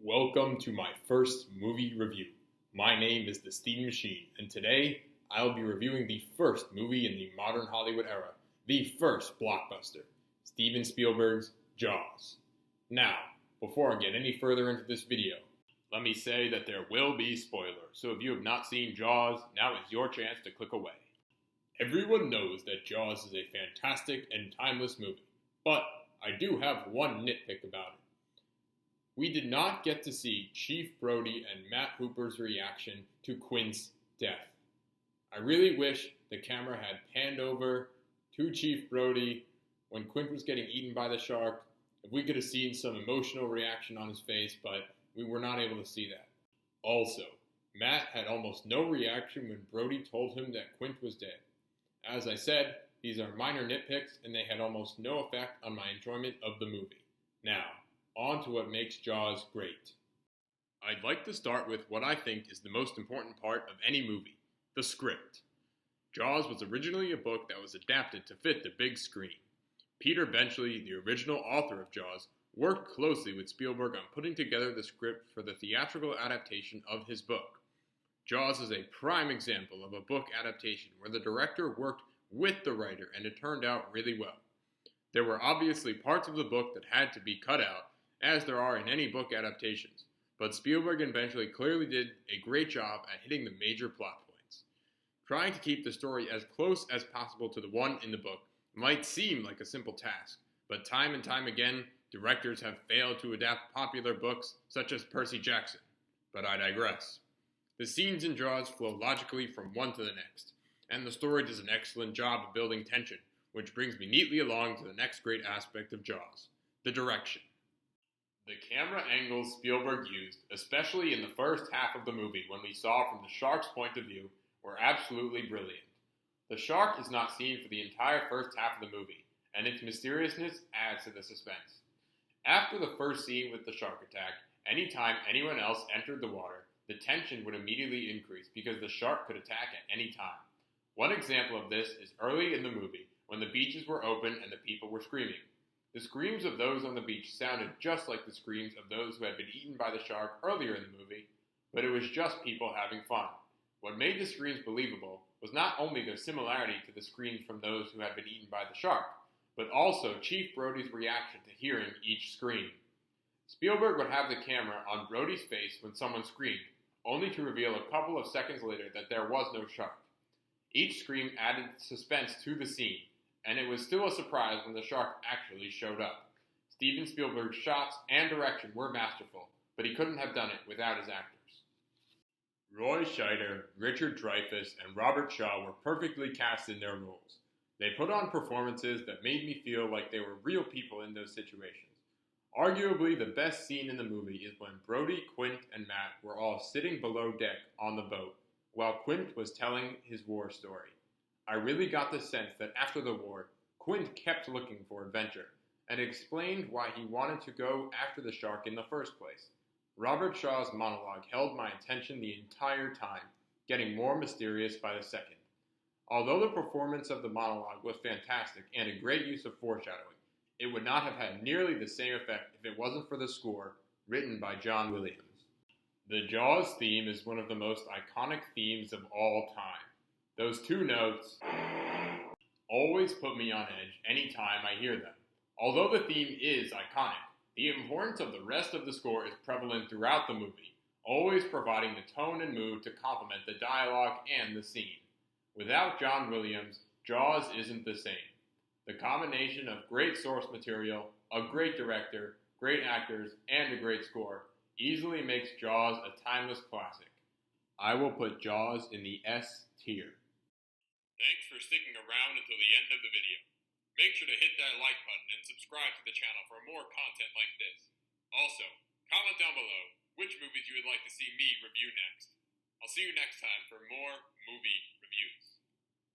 Welcome to my first movie review. My name is The Steam Machine, and today I'll be reviewing the first movie in the modern Hollywood era, the first blockbuster, Steven Spielberg's Jaws. Now, before I get any further into this video, let me say that there will be spoilers, so if you have not seen Jaws, now is your chance to click away. Everyone knows that Jaws is a fantastic and timeless movie, but I do have one nitpick about it. We did not get to see Chief Brody and Matt Hooper's reaction to Quint's death. I really wish the camera had panned over to Chief Brody when Quint was getting eaten by the shark. If we could have seen some emotional reaction on his face, but we were not able to see that. Also, Matt had almost no reaction when Brody told him that Quint was dead. As I said, these are minor nitpicks and they had almost no effect on my enjoyment of the movie. Now, on to what makes Jaws great. I'd like to start with what I think is the most important part of any movie, the script. Jaws was originally a book that was adapted to fit the big screen. Peter Benchley, the original author of Jaws, worked closely with Spielberg on putting together the script for the theatrical adaptation of his book. Jaws is a prime example of a book adaptation where the director worked with the writer and it turned out really well. There were obviously parts of the book that had to be cut out, as there are in any book adaptations, but Spielberg and Benchley clearly did a great job at hitting the major plot points. Trying to keep the story as close as possible to the one in the book might seem like a simple task, but time and time again, directors have failed to adapt popular books such as Percy Jackson. But I digress. The scenes in Jaws flow logically from one to the next, and the story does an excellent job of building tension, which brings me neatly along to the next great aspect of Jaws, the direction. The camera angles Spielberg used, especially in the first half of the movie when we saw from the shark's point of view, were absolutely brilliant. The shark is not seen for the entire first half of the movie, and its mysteriousness adds to the suspense. After the first scene with the shark attack, anytime anyone else entered the water, the tension would immediately increase because the shark could attack at any time. One example of this is early in the movie when the beaches were open and the people were screaming. The screams of those on the beach sounded just like the screams of those who had been eaten by the shark earlier in the movie, but it was just people having fun. What made the screams believable was not only their similarity to the screams from those who had been eaten by the shark, but also Chief Brody's reaction to hearing each scream. Spielberg would have the camera on Brody's face when someone screamed, only to reveal a couple of seconds later that there was no shark. Each scream added suspense to the scene, and it was still a surprise when the shark actually showed up. Steven Spielberg's shots and direction were masterful, but he couldn't have done it without his actors. Roy Scheider, Richard Dreyfuss, and Robert Shaw were perfectly cast in their roles. They put on performances that made me feel like they were real people in those situations. Arguably the best scene in the movie is when Brody, Quint, and Matt were all sitting below deck on the boat, while Quint was telling his war story. I really got the sense that after the war, Quint kept looking for adventure, and explained why he wanted to go after the shark in the first place. Robert Shaw's monologue held my attention the entire time, getting more mysterious by the second. Although the performance of the monologue was fantastic and a great use of foreshadowing, it would not have had nearly the same effect if it wasn't for the score written by John Williams. The Jaws theme is one of the most iconic themes of all time. Those two notes always put me on edge anytime I hear them. Although the theme is iconic, the importance of the rest of the score is prevalent throughout the movie, always providing the tone and mood to complement the dialogue and the scene. Without John Williams, Jaws isn't the same. The combination of great source material, a great director, great actors, and a great score easily makes Jaws a timeless classic. I will put Jaws in the S tier. Thanks for sticking around until the end of the video. Make sure to hit that like button and subscribe to the channel for more content like this. Also, comment down below which movies you would like to see me review next. I'll see you next time for more movie